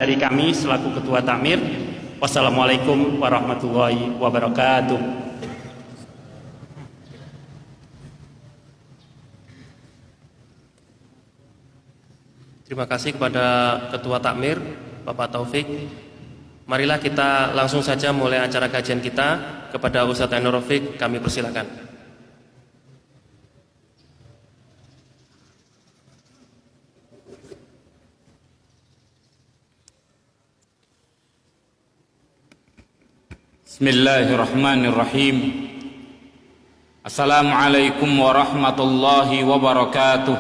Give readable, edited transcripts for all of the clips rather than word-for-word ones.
Dari kami selaku Ketua Takmir, wassalamualaikum warahmatullahi wabarakatuh. Terima kasih kepada Ketua Takmir, Bapak Taufik. Marilah kita langsung saja mulai acara kajian kita. Kepada Ustadz Ainur Rafiq, kami persilakan. Bismillahirrahmanirrahim. Assalamualaikum warahmatullahi wabarakatuh.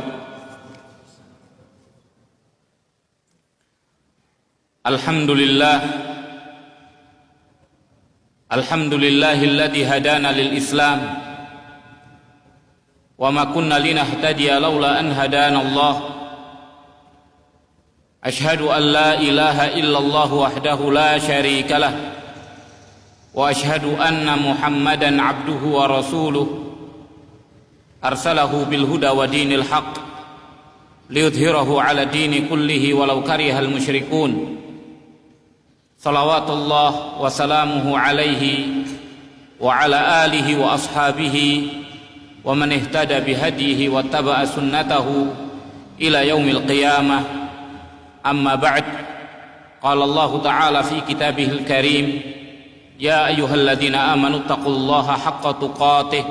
Alhamdulillahilladzi hadana lil Islam wa ma kunna linahtadiya laula an hadana Allah. Asyhadu an la ilaha illallah wahdahu la syarika lah wa ashhadu anna Muhammadan abduhu wa rasuluh arsalahu bil huda wa dinil haqq liyudhhirahu ala dini kullihi walau karihal musyrikun. Salawatullah wa salamuhu alaihi wa ala alihi wa ashabihi wa man ihtada bihadihi wa taba'a sunnatahu ila yaumil qiyamah. Amma ba'd. Qala Allah ta'ala fi kitabihil karim: Ya ayyuhalladzina amanu taqullaha haqqa tuqatih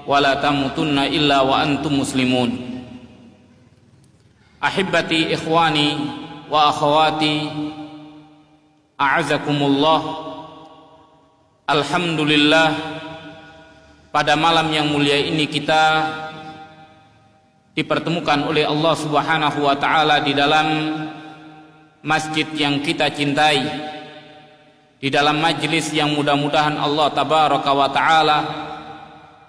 wa la tamutunna illa wa antum muslimun. Ahibbati ikhwani wa akhawati, a'azakumullah. Alhamdulillah, pada malam yang mulia ini kita dipertemukan oleh Allah Subhanahu wa taala di dalam masjid yang kita cintai, di dalam majlis yang mudah-mudahan Allah tabaraka wa ta'ala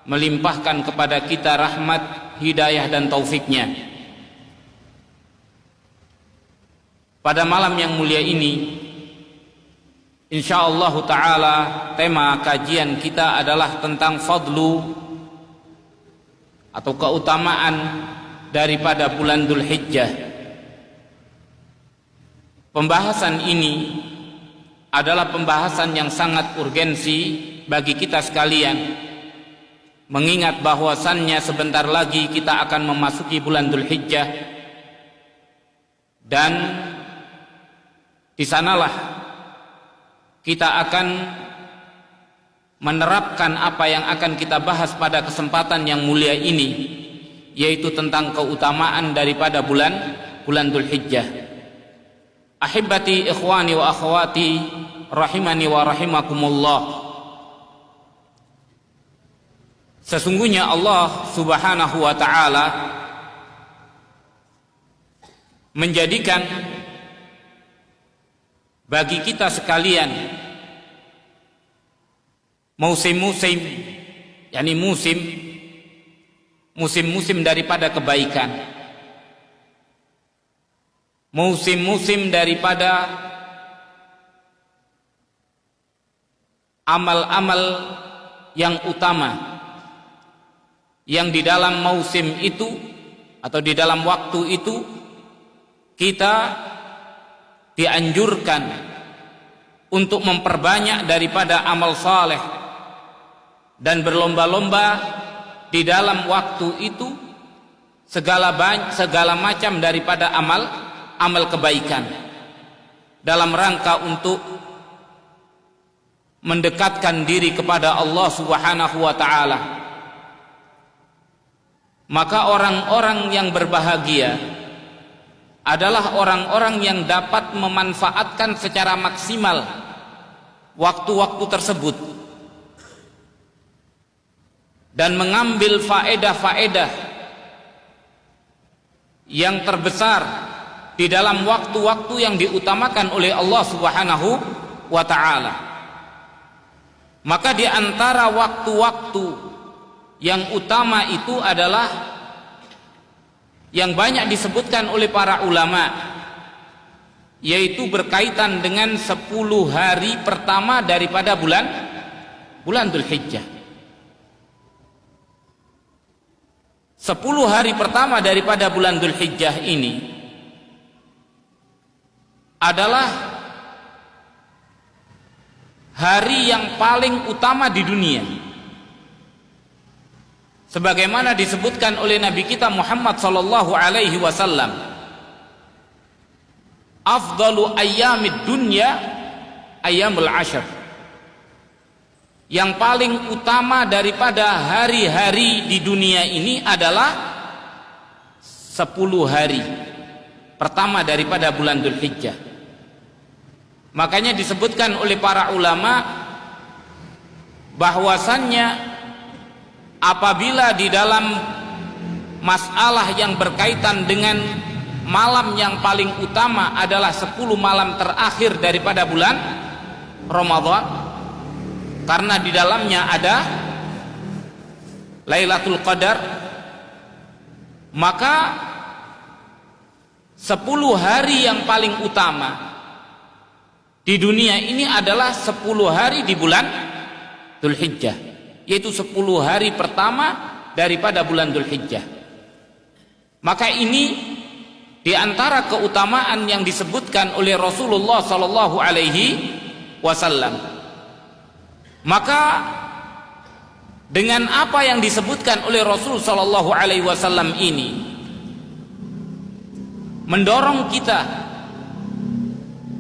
melimpahkan kepada kita rahmat, hidayah dan taufiknya. Pada malam yang mulia ini, insyaallah ta'ala, tema kajian kita adalah tentang fadlu atau keutamaan daripada bulan Dzulhijjah. Pembahasan ini adalah pembahasan yang sangat urgensi bagi kita sekalian, mengingat bahwasannya sebentar lagi kita akan memasuki bulan Dzulhijjah, dan di sanalah kita akan menerapkan apa yang akan kita bahas pada kesempatan yang mulia ini, yaitu tentang keutamaan daripada bulan Dzulhijjah. Ahibbati ikhwani wa akhwati, rahimani wa rahimakumullah. Sesungguhnya Allah Subhanahu wa ta'ala menjadikan bagi kita sekalian musim-musim, yakni musim-musim daripada kebaikan, musim-musim daripada amal-amal yang utama, yang di dalam musim itu atau di dalam waktu itu kita dianjurkan untuk memperbanyak daripada amal saleh dan berlomba-lomba di dalam waktu itu segala macam daripada amal kebaikan, dalam rangka untuk mendekatkan diri kepada Allah Subhanahu wa ta'ala. Maka orang-orang yang berbahagia adalah orang-orang yang dapat memanfaatkan secara maksimal waktu-waktu tersebut dan mengambil faedah-faedah yang terbesar di dalam waktu-waktu yang diutamakan oleh Allah Subhanahu wa ta'ala. Maka di antara waktu-waktu yang utama itu adalah yang banyak disebutkan oleh para ulama, yaitu berkaitan dengan 10 hari pertama daripada bulan Dzulhijjah. 10 hari pertama daripada bulan Dzulhijjah ini adalah hari yang paling utama di dunia. Sebagaimana disebutkan oleh Nabi kita Muhammad sallallahu alaihi wasallam, afdalu ayyamid dunya ayyamul ashr. Yang paling utama daripada hari-hari di dunia ini adalah 10 hari pertama daripada bulan Dzulhijjah. Makanya disebutkan oleh para ulama bahwasannya apabila di dalam masalah yang berkaitan dengan malam yang paling utama adalah 10 malam terakhir daripada bulan Ramadan, karena di dalamnya ada Lailatul Qadar, maka 10 hari yang paling utama di dunia ini adalah 10 hari di bulan Dzulhijjah, yaitu 10 hari pertama daripada bulan Dzulhijjah. Maka ini di antara keutamaan yang disebutkan oleh Rasulullah sallallahu alaihi wasallam. Maka dengan apa yang disebutkan oleh Rasul sallallahu alaihi wasallam ini mendorong kita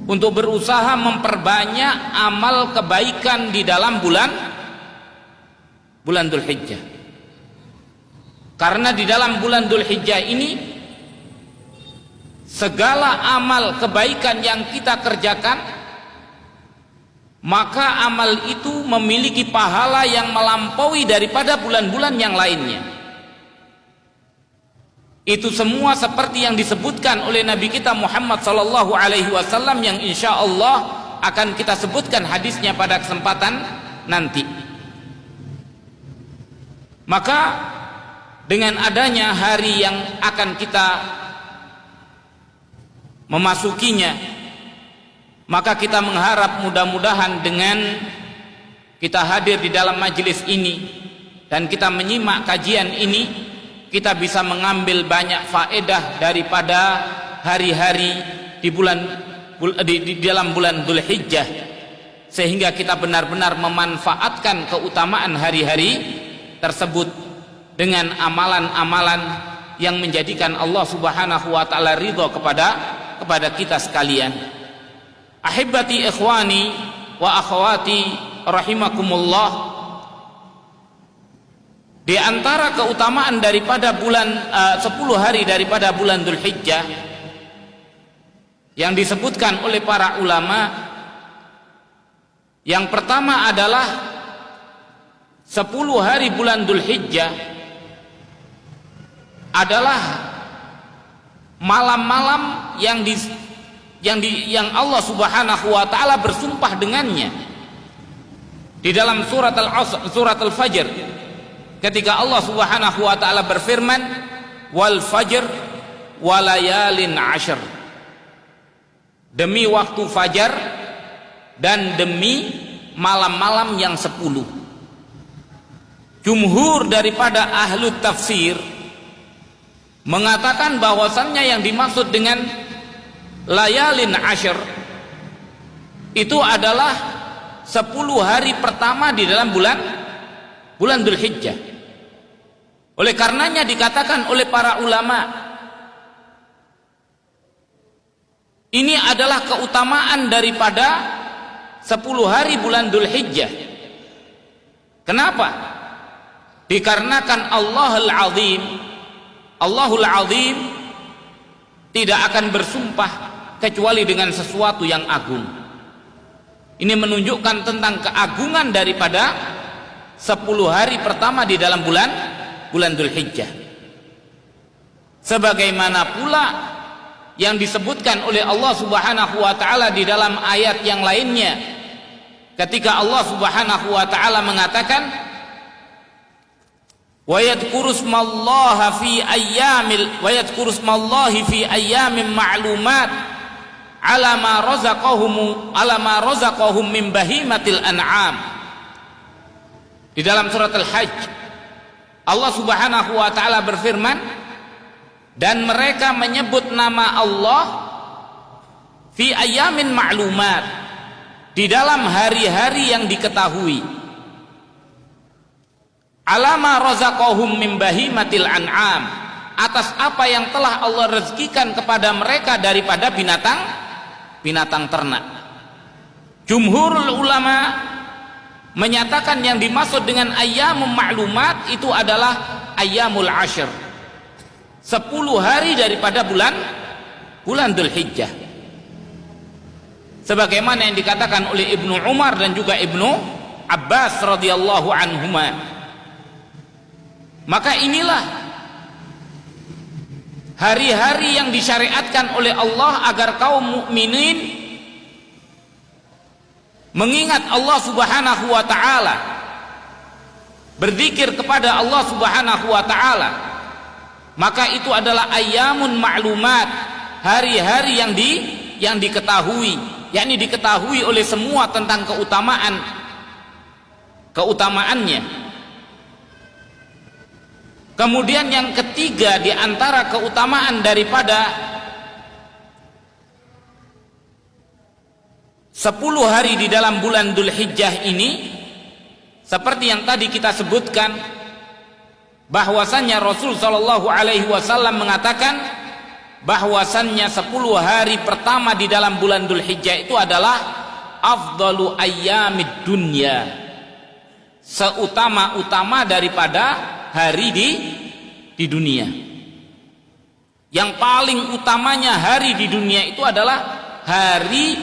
untuk berusaha memperbanyak amal kebaikan di dalam bulan Dzulhijjah. Karena di dalam bulan Dzulhijjah ini segala amal kebaikan yang kita kerjakan, maka amal itu memiliki pahala yang melampaui daripada bulan-bulan yang lainnya. Itu semua seperti yang disebutkan oleh Nabi kita Muhammad sallallahu alaihi wasallam, yang insya Allah akan kita sebutkan hadisnya pada kesempatan nanti. Maka dengan adanya hari yang akan kita memasukinya, maka kita mengharap mudah-mudahan dengan kita hadir di dalam majelis ini dan kita menyimak kajian ini, kita bisa mengambil banyak faedah daripada hari-hari di dalam bulan Dzulhijjah, sehingga kita benar-benar memanfaatkan keutamaan hari-hari tersebut dengan amalan-amalan yang menjadikan Allah Subhanahu wa taala ridha kepada kita sekalian. Ahibati ikhwani wa akhwati rahimakumullah, di antara keutamaan daripada bulan 10 hari daripada bulan Dzulhijjah yang disebutkan oleh para ulama, yang pertama adalah 10 hari bulan Dzulhijjah adalah malam-malam yang Allah Subhanahu wa taala bersumpah dengannya. Di dalam surat Al-Fajr, ketika Allah Subhanahu wa taala berfirman, wal fajr walayalin ashr, demi waktu fajar dan demi malam-malam yang 10. Jumhur daripada ahlu tafsir mengatakan bahwasannya yang dimaksud dengan layalin ashr itu adalah 10 hari pertama di dalam bulan Dzulhijjah. Oleh karenanya dikatakan oleh para ulama, ini adalah keutamaan daripada 10 hari bulan Dzulhijjah. Kenapa? Dikarenakan Allahul Azim tidak akan bersumpah kecuali dengan sesuatu yang agung. Ini menunjukkan tentang keagungan daripada 10 hari pertama di dalam bulan Dzulhijjah. Sebagaimana pula yang disebutkan oleh Allah Subhanahu wa taala di dalam ayat yang lainnya, ketika Allah Subhanahu wa taala mengatakan, wa yadhkuru smallaha fi ayyamin ma'lumat ala ma razaqahum min bahimatil an'am. Di dalam surat Al-Hajj, Allah Subhanahu wa taala berfirman, dan mereka menyebut nama Allah fi ayyamin ma'lumat, di dalam hari-hari yang diketahui, alama razaqahum min bahimatil an'am, atas apa yang telah Allah rezekikan kepada mereka daripada binatang ternak. Jumhurul ulama menyatakan yang dimaksud dengan ayyamum ma'lumat itu adalah ayyamul ashr, 10 hari daripada bulan Dzulhijjah, sebagaimana yang dikatakan oleh Ibnu Umar dan juga Ibnu Abbas radhiyallahu anhuma. Maka inilah hari-hari yang disyariatkan oleh Allah agar kaum mukminin mengingat Allah Subhanahu wa taala, berzikir kepada Allah Subhanahu wa taala. Maka itu adalah ayyamun ma'lumat, hari-hari yang diketahui, yakni diketahui oleh semua tentang keutamaannya. Kemudian yang ketiga di antara keutamaan daripada 10 hari di dalam bulan Dzulhijjah ini, seperti yang tadi kita sebutkan, bahwasannya Rasul sallallahu alaihi wasallam mengatakan bahwasannya 10 hari pertama di dalam bulan Dzulhijjah itu adalah afdalu ayyamid dunya, seutama-utama daripada hari di dunia. Yang paling utamanya hari di dunia itu adalah hari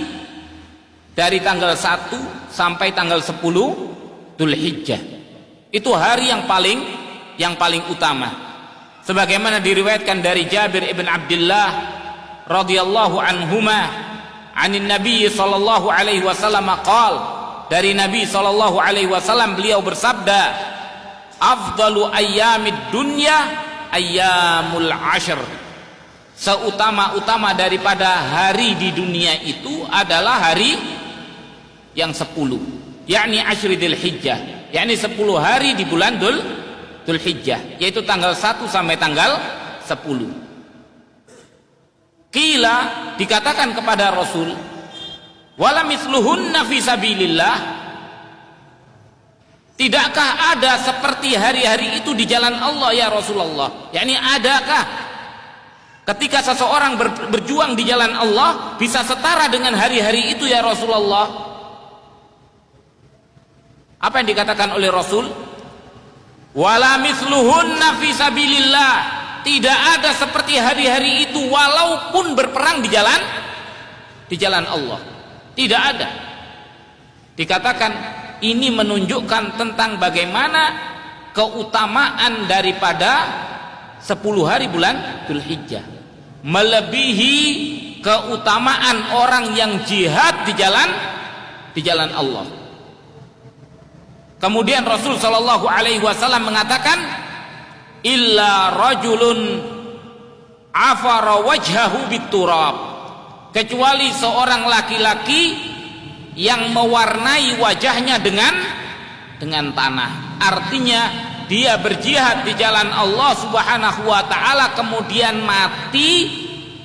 dari tanggal 1 sampai tanggal 10 Dzulhijjah. Itu hari yang paling utama. Sebagaimana diriwayatkan dari Jabir ibn Abdullah radhiyallahu anhuma, anin Nabi sallallahu alaihi wasallam qaal, dari Nabi sallallahu alaihi wasallam beliau bersabda, afdalu ayyamid dunya ayyamul ashr, seutama-utama daripada hari di dunia itu adalah hari yang 10, yakni Ashri Dzulhijjah, yakni 10 hari di bulan Dzulhijjah, yaitu tanggal 1 sampai tanggal 10. Qila, dikatakan kepada Rasul, wala misluhunna fi sabilillah, tidakkah ada seperti hari-hari itu di jalan Allah ya Rasulullah? Yakni adakah ketika seseorang berjuang di jalan Allah bisa setara dengan hari-hari itu ya Rasulullah? Apa yang dikatakan oleh Rasul? Wala misluhunna fi sabilillah, tidak ada seperti hari-hari itu walaupun berperang di jalan Allah. Tidak ada. Dikatakan ini menunjukkan tentang bagaimana keutamaan daripada 10 hari bulan Dzulhijjah, melebihi keutamaan orang yang jihad di jalan Allah. Kemudian Rasul sallallahu alaihi wasallam mengatakan, illa rajulun afara wajhahu biturab, kecuali seorang laki-laki yang mewarnai wajahnya dengan tanah. Artinya dia berjihad di jalan Allah Subhanahu wa taala kemudian mati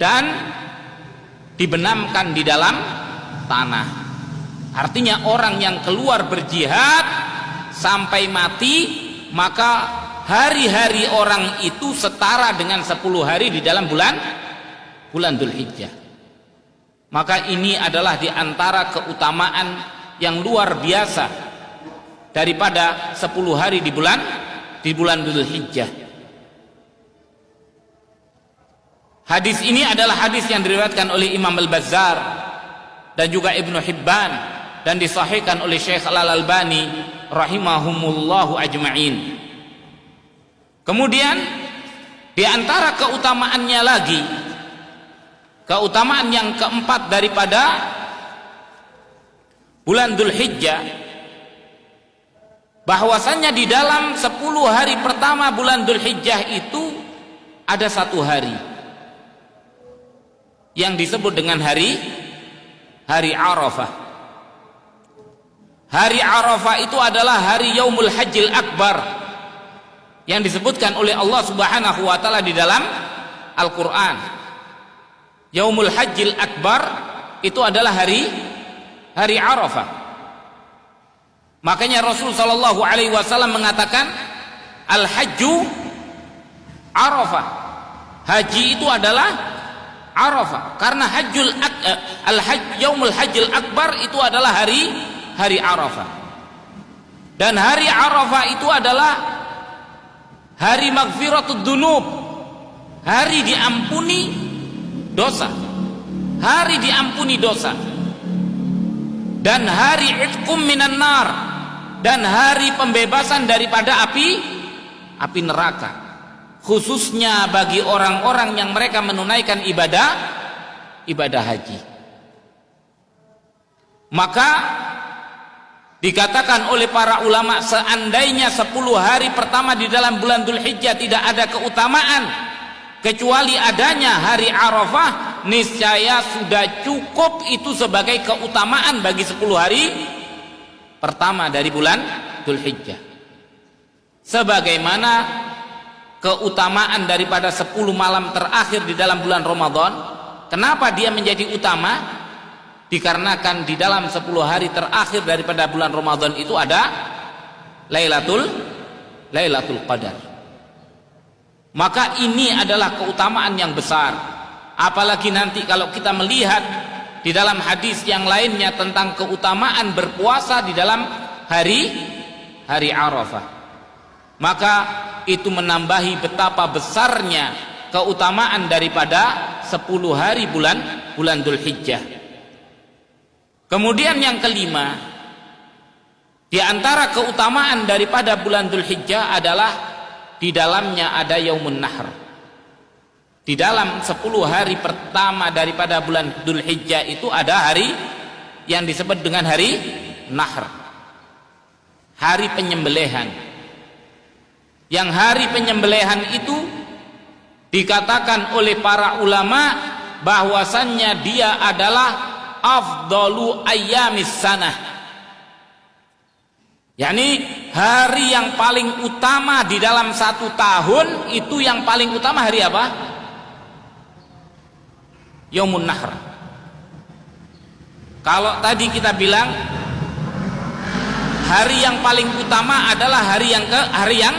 dan dibenamkan di dalam tanah. Artinya orang yang keluar berjihad sampai mati, maka hari-hari orang itu setara dengan 10 hari di dalam bulan Dzulhijjah. Maka ini adalah di antara keutamaan yang luar biasa daripada 10 hari di bulan Dzulhijjah. Hadis ini adalah hadis yang diriwayatkan oleh Imam Al-Bazzar dan juga Ibnu Hibban dan disahihkan oleh Syekh Al-Albani rahimahumullahu ajma'in. Kemudian di antara keutamaannya lagi, keutamaan yang keempat daripada bulan Dzulhijjah, bahwasannya di dalam 10 hari pertama bulan Dzulhijjah itu ada 1 hari yang disebut dengan hari Arafah. Hari Arafah itu adalah hari Yaumul Hajjil Akbar yang disebutkan oleh Allah Subhanahu wa taala di dalam Al-Qur'an. Yaumul Hajjil Akbar itu adalah hari Arafah. Makanya Rasul sallallahu alaihi wasallam mengatakan al-hajju Arafah. Haji itu adalah Arafah, karena yaumul hajjil akbar itu adalah hari Arafah. Dan hari Arafah itu adalah hari maghfiratud dzunub, hari diampuni dosa, hari diampuni dosa, dan hari itqum minan nar, dan hari pembebasan daripada api neraka, khususnya bagi orang-orang yang mereka menunaikan ibadah haji. Maka dikatakan oleh para ulama, seandainya 10 hari pertama di dalam bulan Dzulhijjah tidak ada keutamaan kecuali adanya hari Arafah, niscaya sudah cukup itu sebagai keutamaan bagi 10 hari pertama dari bulan Dzulhijjah. Sebagaimana keutamaan daripada 10 malam terakhir di dalam bulan Ramadan. Kenapa dia menjadi utama? Dikarenakan di dalam 10 hari terakhir daripada bulan Ramadan itu ada Lailatul Qadar. Maka ini adalah keutamaan yang besar. Apalagi nanti kalau kita melihat di dalam hadis yang lainnya tentang keutamaan berpuasa di dalam hari Arafah, maka itu menambahi betapa besarnya keutamaan daripada 10 hari bulan Dzulhijjah. Kemudian yang kelima, di antara keutamaan daripada bulan Dzulhijjah adalah di dalamnya ada Yaumun Nahr. Di dalam 10 hari pertama daripada bulan Dzulhijjah itu ada hari yang disebut dengan hari Nahr, hari penyembelihan. Yang hari penyembelihan itu dikatakan oleh para ulama bahwasannya dia adalah afdalu ayyamis sanah, yakni hari yang paling utama di dalam 1 tahun. Itu yang paling utama hari apa? Yaumun Nahr. Kalau tadi kita bilang hari yang paling utama adalah hari yang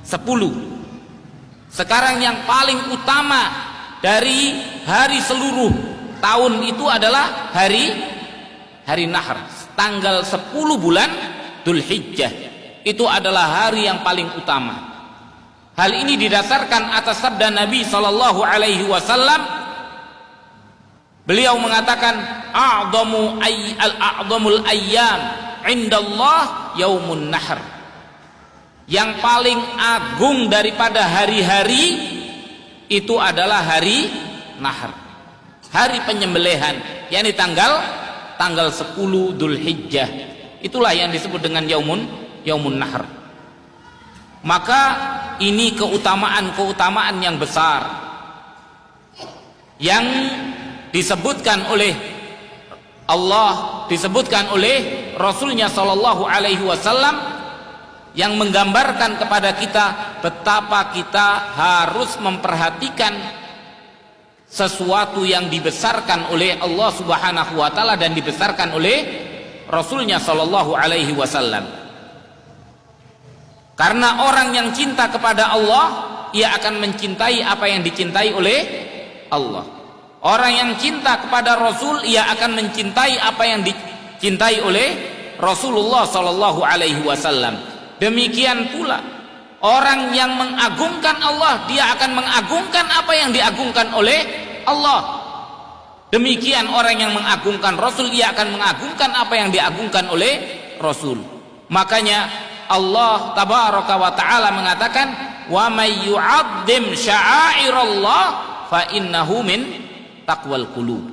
10. Sekarang yang paling utama dari hari seluruh tahun itu adalah hari Nahr, tanggal 10 bulan Dzulhijjah. Itu adalah hari yang paling utama. Hal ini didasarkan atas sabda Nabi sallallahu alaihi wasallam. Beliau mengatakan a'dhamul ayyam indallah yaumun nahr. Yang paling agung daripada hari-hari itu adalah hari Nahr, hari penyembelihan, yakni tanggal 10 Dzulhijjah. Itulah yang disebut dengan Yaumun Nahr. Maka ini keutamaan yang besar yang disebutkan oleh Allah, disebutkan oleh Rasulnya sallallahu alaihi wasallam, yang menggambarkan kepada kita betapa kita harus memperhatikan sesuatu yang dibesarkan oleh Allah Subhanahu wa taala dan dibesarkan oleh Rasulnya sallallahu alaihi wasallam. Karena orang yang cinta kepada Allah, ia akan mencintai apa yang dicintai oleh Allah. Orang yang cinta kepada Rasul, ia akan mencintai apa yang dicintai oleh Rasulullah sallallahu alaihi wasallam. Demikian pula orang yang mengagungkan Allah, dia akan mengagungkan apa yang diagungkan oleh Allah. Demikian orang yang mengagungkan Rasul, ia akan mengagungkan apa yang diagungkan oleh Rasul. Makanya Allah tabaraka wa taala mengatakan, wa may yu'azzim sya'airallah fa innahu min taqwal qulub.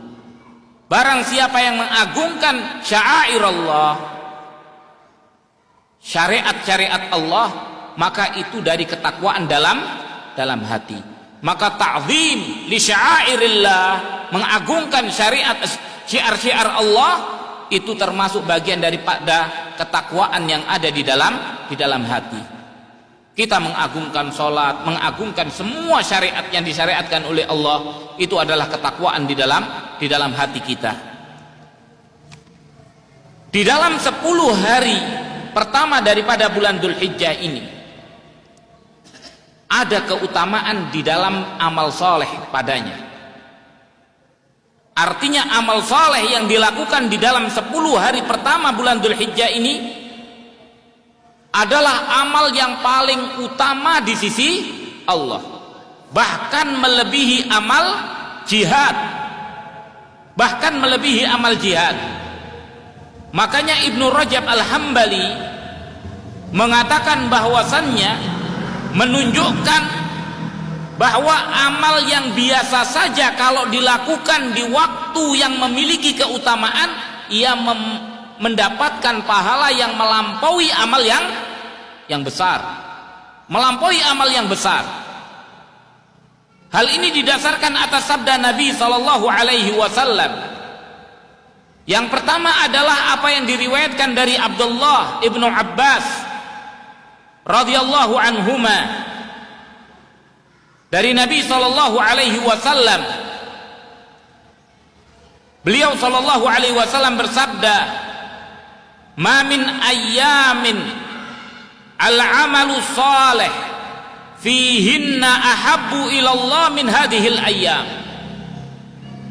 Barang siapa yang mengagungkan sya'airallah, syariat-syariat Allah, maka itu dari ketakwaan dalam hati. Maka ta'zim li sya'airillah, mengagungkan syiar-syiar Allah, itu termasuk bagian daripada ketakwaan yang ada di dalam hati. Kita mengagungkan sholat, mengagungkan semua syariat yang disyariatkan oleh Allah, itu adalah ketakwaan di dalam hati kita. di dalam 10 hari pertama daripada bulan Dzulhijjah ini ada keutamaan di dalam amal soleh padanya. Artinya amal soleh yang dilakukan di dalam 10 hari pertama bulan Dzulhijjah ini adalah amal yang paling utama di sisi Allah, bahkan melebihi amal jihad, Makanya Ibnu Rajab Al-Hambali mengatakan bahwasannya menunjukkan bahwa amal yang biasa saja kalau dilakukan di waktu yang memiliki keutamaan, ia mendapatkan pahala yang melampaui amal yang besar, Hal ini didasarkan atas sabda Nabi SAW. Yang pertama adalah apa yang diriwayatkan dari Abdullah ibnu Abbas radhiyallahu anhuma dari Nabi SAW. Beliau SAW bersabda, "Ma min ayyamin al-amalu salih fihinna ahabbu ilallah min hadhil ayyam."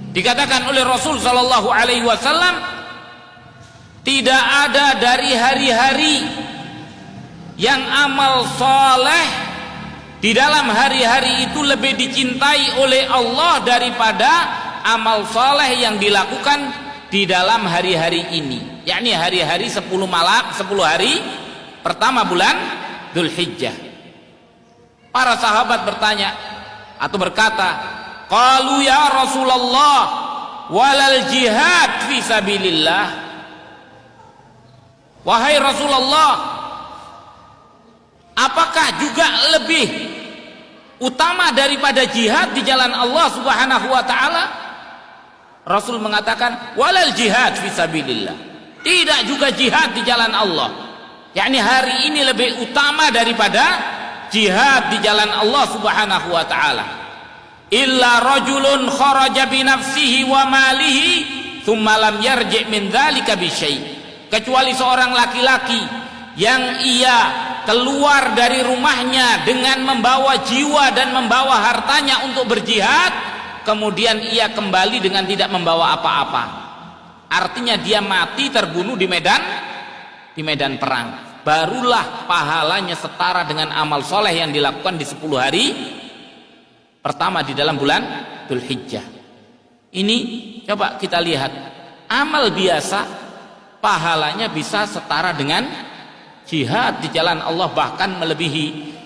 Dikatakan oleh Rasul sallallahu alaihi wasallam, tidak ada dari hari-hari yang amal saleh di dalam hari-hari itu lebih dicintai oleh Allah daripada amal saleh yang dilakukan di dalam hari-hari ini, yakni hari-hari 10 hari pertama bulan Dzulhijjah. Para sahabat bertanya atau berkata, qalu ya Rasulullah walal jihad fi sabilillah. Wahai Rasulullah, apakah juga lebih utama daripada jihad di jalan Allah Subhanahu wa taala? Rasul mengatakan walal jihad fi sabilillah, tidak juga jihad di jalan Allah, yakni hari ini lebih utama daripada jihad di jalan Allah Subhanahu wa taala. Illa rajulun kharaja bi nafsihi wa malihi thumma lam yarji' min dzalika bi syai', kecuali seorang laki-laki yang ia keluar dari rumahnya dengan membawa jiwa dan membawa hartanya untuk berjihad, kemudian ia kembali dengan tidak membawa apa-apa. Artinya dia mati terbunuh di medan perang, barulah pahalanya setara dengan amal soleh yang dilakukan di 10 hari pertama di dalam bulan Dzulhijjah. Ini coba kita lihat, amal biasa pahalanya bisa setara dengan jihad di jalan Allah, bahkan melebihi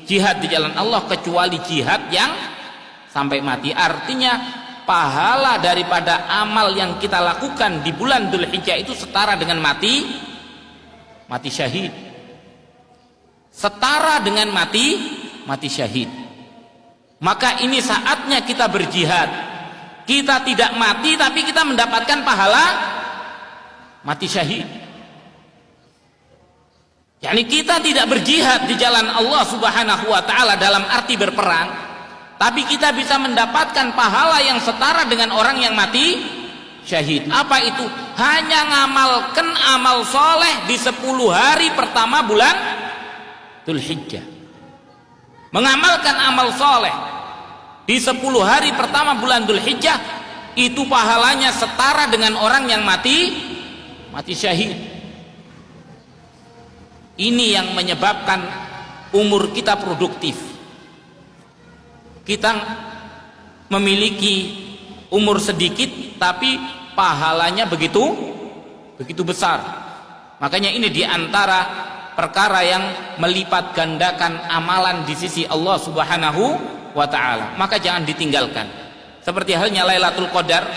jihad di jalan Allah, kecuali jihad yang sampai mati. Artinya pahala daripada amal yang kita lakukan di bulan Dzulhijjah itu setara dengan mati syahid, setara dengan mati syahid. Maka ini saatnya kita berjihad. Kita tidak mati tapi kita mendapatkan pahala mati syahid. Yani kita tidak berjihad di jalan Allah Subhanahu wa taala dalam arti berperang, tapi kita bisa mendapatkan pahala yang setara dengan orang yang mati syahid. Apa itu? Hanya ngamalkan amal soleh di 10 hari pertama bulan Dzulhijjah. Mengamalkan amal soleh di 10 hari pertama bulan Dzulhijjah itu pahalanya setara dengan orang yang mati syahid. Ini yang menyebabkan umur kita produktif. Kita memiliki umur sedikit tapi pahalanya begitu besar. Makanya ini diantara perkara yang melipat gandakan amalan di sisi Allah Subhanahu wa ta'ala, maka jangan ditinggalkan. Seperti halnya Lailatul Qadar.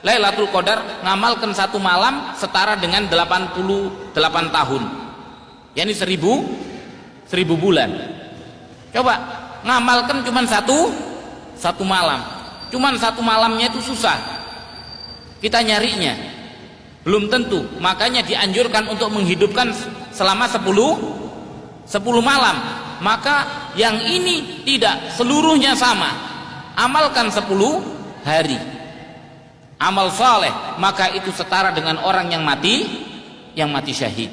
Lailatul Qadar ngamalkan 1 malam setara dengan 88 tahun, yakni 1000 bulan. Coba ngamalkan cuman satu malam, cuman 1 malamnya itu susah kita nyarinya, belum tentu. Makanya dianjurkan untuk menghidupkan selama 10 malam. Maka yang ini tidak seluruhnya sama, amalkan 10 hari amal saleh, maka itu setara dengan orang yang mati yang mati syahid.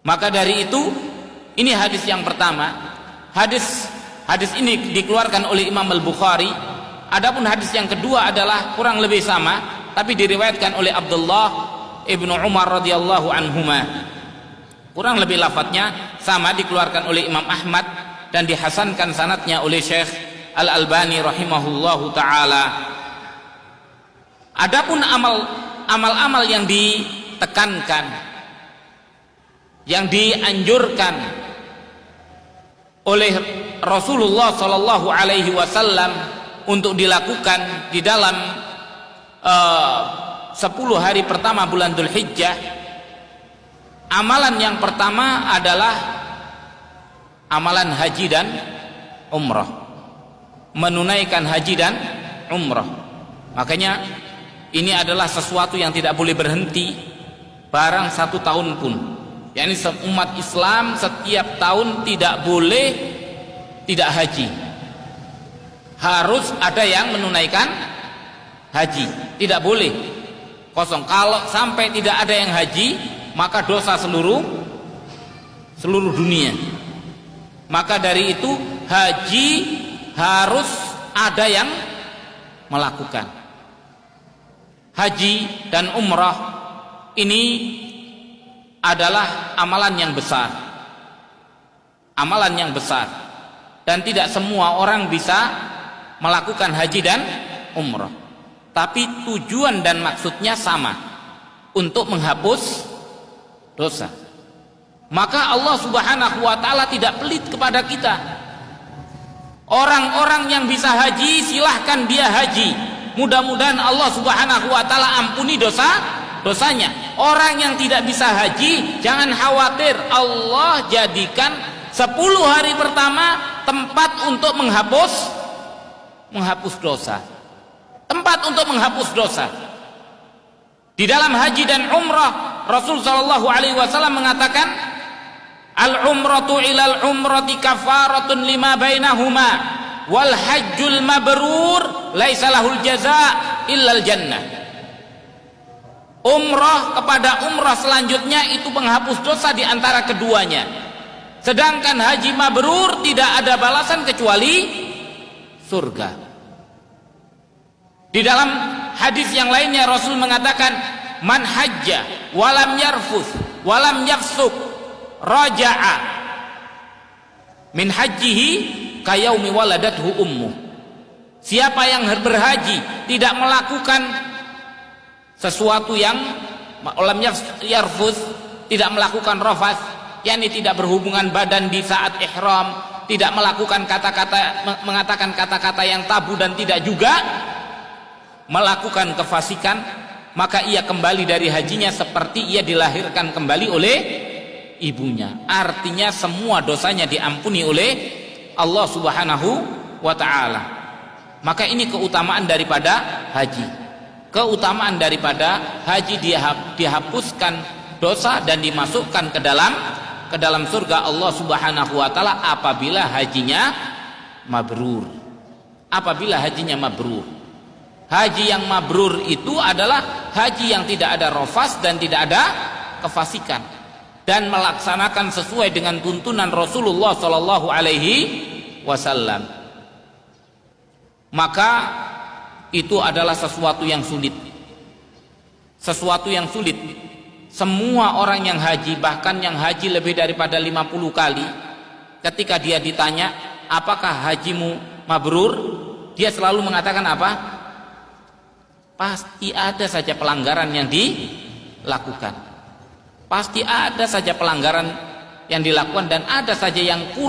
Maka dari itu, ini hadis yang pertama. Hadis ini dikeluarkan oleh Imam Al-Bukhari. Adapun hadis yang kedua adalah kurang lebih sama, tapi diriwayatkan oleh Abdullah ibnu Umar radhiyallahu anhuma. Kurang lebih lafadznya sama, dikeluarkan oleh Imam Ahmad dan dihasankan sanadnya oleh Syekh Al-Albani rahimahullahu taala. Adapun amal-amal yang ditekankan, yang dianjurkan oleh Rasulullah sallallahu alaihi wasallam untuk dilakukan di dalam 10 hari pertama bulan Dzulhijjah, amalan yang pertama adalah amalan haji dan umrah, menunaikan haji dan umrah. Makanya ini adalah sesuatu yang tidak boleh berhenti barang 1 tahun pun. Yani umat Islam setiap tahun tidak boleh tidak haji, harus ada yang menunaikan haji, tidak boleh kosong. Kalau sampai tidak ada yang haji, maka dosa seluruh dunia. Maka dari itu haji harus ada yang melakukan. Haji dan umrah ini adalah amalan yang besar, amalan yang besar, dan tidak semua orang bisa melakukan haji dan umrah. Tapi tujuan dan maksudnya sama, untuk menghapus dosa. Maka Allah Subhanahu wa taala tidak pelit kepada kita. Orang-orang yang bisa haji, silahkan dia haji. Mudah-mudahan Allah Subhanahu wa taala ampuni dosanya. Orang yang tidak bisa haji, jangan khawatir, Allah jadikan 10 hari pertama tempat untuk menghapus dosa. Tempat untuk menghapus dosa. Di dalam haji dan umrah, Rasul sallallahu alaihi wasallam mengatakan, al-umratu ilal umrati kafaratun lima bainahuma wal hajjul mabrur laisa lahul jazaa illal jannah. Umrah kepada umrah selanjutnya itu penghapus dosa di antara keduanya. Sedangkan haji mabrur tidak ada balasan kecuali surga. Di dalam hadis yang lainnya Rasul mengatakan, man hajja walam yarfuth walam yafsuk raja'a min hajjihi kayaumi waladathu ummuh. Siapa yang berhaji tidak melakukan sesuatu yang walam yarfuth, tidak melakukan rafas, yakni tidak berhubungan badan di saat ihram, tidak melakukan mengatakan kata-kata yang tabu, dan tidak juga melakukan kefasikan, maka ia kembali dari hajinya seperti ia dilahirkan kembali oleh ibunya. Artinya semua dosanya diampuni oleh Allah Subhanahu wa taala. Maka ini keutamaan daripada haji. Keutamaan daripada haji, dihapuskan dosa dan dimasukkan ke dalam surga Allah Subhanahu wa taala apabila hajinya mabrur. Apabila hajinya mabrur. Haji yang mabrur itu adalah haji yang tidak ada rafas dan tidak ada kefasikan, dan melaksanakan sesuai dengan tuntunan Rasulullah sallallahu alaihi wasallam. Maka itu adalah sesuatu yang sulit. Sesuatu yang sulit. Semua orang yang haji, bahkan yang haji lebih daripada 50 kali, ketika dia ditanya, apakah hajimu mabrur? Dia selalu mengatakan apa? Pasti ada saja pelanggaran yang dilakukan. Pasti ada saja pelanggaran yang dilakukan, dan ada saja yang kurang